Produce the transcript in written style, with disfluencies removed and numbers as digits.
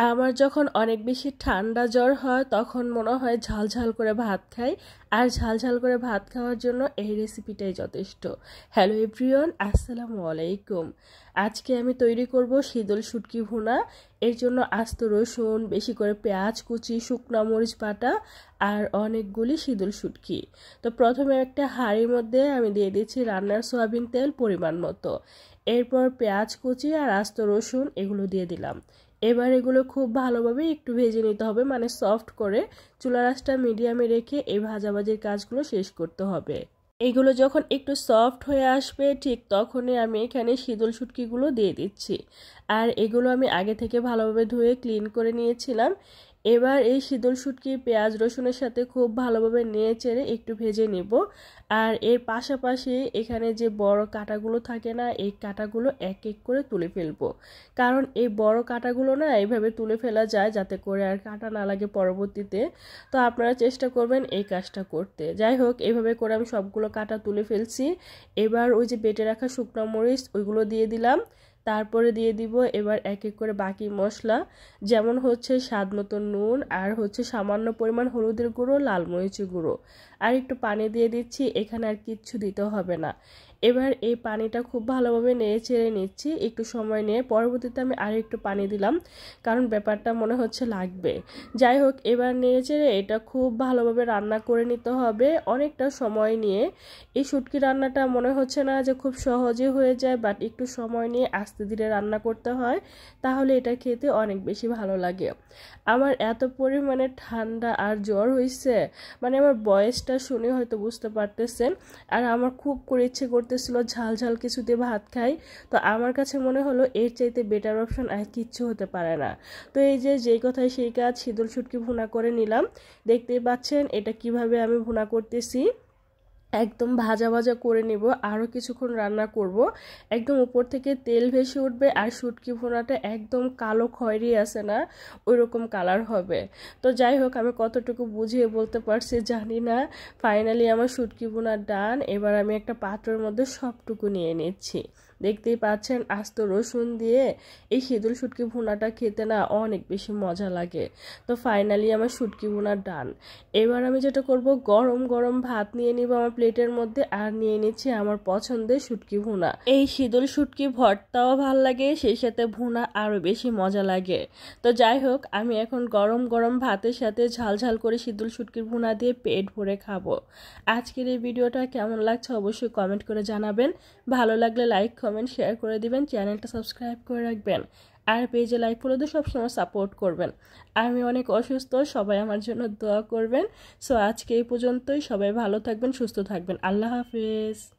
আমার যখন অনেক বেশি ঠান্ডা জ্বর হয় তখন মনে হয় ঝাল ঝাল করে ভাত খাই। আর ঝাল ঝাল করে ভাত খাওয়ার জন্য এই রেসিপিটাই যথেষ্ট। হ্যালো এভরিওয়ান, আসসালামু আলাইকুম। আজকে আমি তৈরি করব শীতল শুটকি ভুনা। এর জন্য আস্ত রসুন, বেশি করে পেঁয়াজ কুচি, শুকনা মরিচ বাটা আর অনেকগুলি শীতল শুটকি। তো প্রথমে একটা হাঁড়ির মধ্যে আমি দিয়ে দিচ্ছি রান্নার সয়াবিন তেল পরিমাণ মতো। এরপর পেঁয়াজ কুচি আর আস্ত রসুন এগুলো দিয়ে দিলাম। এবার এগুলো খুব ভালোভাবে একটু ভেজে নিতে হবে, মানে সফট করে। চুলার আঁচটা মিডিয়ামে রেখে এই ভাজাভাজির কাজগুলো শেষ করতে হবে। এইগুলো যখন একটু সফট হয়ে আসবে ঠিক তখনই আমি এখানে শীতল শুটকিগুলো দিয়ে দিচ্ছি। আর এগুলো আমি আগে থেকে ভালোভাবে ধুয়ে ক্লিন করে নিয়েছিলাম। এবার এই শীতল শুটকি পেঁয়াজ রসুনের সাথে খুব ভালোভাবে নেড়ে চেড়ে একটু ভেজে নেব। আর এর পাশাপাশি এখানে যে বড় কাঁটাগুলো থাকে না, এই কাঁটাগুলো এক এক করে তুলে ফেলবো। কারণ এই বড় কাঁটাগুলো না এইভাবে তুলে ফেলা যায় যাতে করে আর কাঁটা না লাগে পরবর্তীতে। তো আপনারা চেষ্টা করবেন এই কাজটা করতে। যাই হোক, এইভাবে করে আমি সবগুলো কাঁটা তুলে ফেলছি। এবার ওই যে বেটে রাখা শুকনো মরিচ ওইগুলো দিয়ে দিলাম। তারপরে দিয়ে দিব এবার এক এক করে বাকি মশলা, যেমন হচ্ছে স্বাদ মতো নুন, আর হচ্ছে সামান্য পরিমাণ হলুদের গুঁড়ো, লাল মরিচের গুঁড়ো, আর একটু পানি দিয়ে দিচ্ছি। এখানে আর কিচ্ছু দিতে হবে না। এবার এই পানিটা খুব ভালোভাবে নেড়ে চেড়ে নিচ্ছি। একটু সময় নিয়ে পরবর্তীতে আমি আর একটু পানি দিলাম, কারণ ব্যাপারটা মনে হচ্ছে লাগবে। যাই হোক, এবার নেড়ে চেড়ে এটা খুব ভালোভাবে রান্না করে নিতে হবে অনেকটা সময় নিয়ে। এই শুটকি রান্নাটা মনে হচ্ছে না যে খুব সহজে হয়ে যায়, বাট একটু সময় নিয়ে আস্তে ধীরে রান্না করতে হয়, তাহলে এটা খেতে অনেক বেশি ভালো লাগে। আমার এত পরিমাণে ঠান্ডা আর জ্বর হয়েছে, মানে আমার বয়সটা শুনে হয়তো বুঝতে পারতেছেন। আর আমার খুব করে ইচ্ছে করতেছিল ঝাল ঝাল কিছু দিয়ে ভাত খাই। তো আমার কাছে মনে হলো এর চাইতে বেটার অপশন আর কিচ্ছু হতে পারে না। তো এই যে যেই কথায় সেই কাজ, শীতল শুটকি ভুনা করে নিলাম। দেখতেই পাচ্ছেন এটা কিভাবে আমি ভুনা করতেছি। একদম ভাজা ভাজা করে নিব, আরও কিছুক্ষণ রান্না করব। একদম উপর থেকে তেল ভেসে উঠবে আর শুটকি ভুনাটা একদম কালো খয়েরি আছে না, ওই রকম কালার হবে। তো যাই হোক, আমি কতটুকু বুঝিয়ে বলতে পারছি জানি না। ফাইনালি আমার শুটকি ভুনা ডান। এবার আমি একটা পাত্রের মধ্যে সবটুকু নিয়ে নিচ্ছি। দেখতেই পাচ্ছেন আস্ত রসুন দিয়ে এই শীতল শুটকি ভুনাটা খেতে না অনেক বেশি মজা লাগে। তো ফাইনালি আমার শুটকি ভুনা ডান। এবার আমি যেটা করব, গরম গরম ভাত নিয়ে নিব আমার প্লেটের মধ্যে, আর নিয়ে নিচ্ছি আমার পছন্দের শুটকি ভুনা। এই শীতল শুটকি ভর্তাও ভাল লাগে, সেই সাথে ভুনা আরো বেশি মজা লাগে। তো যাই হোক, আমি এখন গরম গরম ভাতের সাথে ঝাল ঝাল করে শীতল শুটকির ভুনা দিয়ে পেট ভরে খাবো। আজকের এই ভিডিওটা কেমন লাগছে অবশ্যই কমেন্ট করে জানাবেন। ভালো লাগলে লাইক কমেন্ট শেয়ার করে দিবেন, চ্যানেলটা সাবস্ক্রাইব করে রাখবেন, আর পেজে লাইক ফলো দিয়ে সবসময় সাপোর্ট করবেন। আমি অনেক অসুস্থ, সবাই আমার জন্য দোয়া করবেন। সো আজকে এই পর্যন্তই। সবাই ভালো থাকবেন, সুস্থ থাকবেন। আল্লাহ হাফেজ।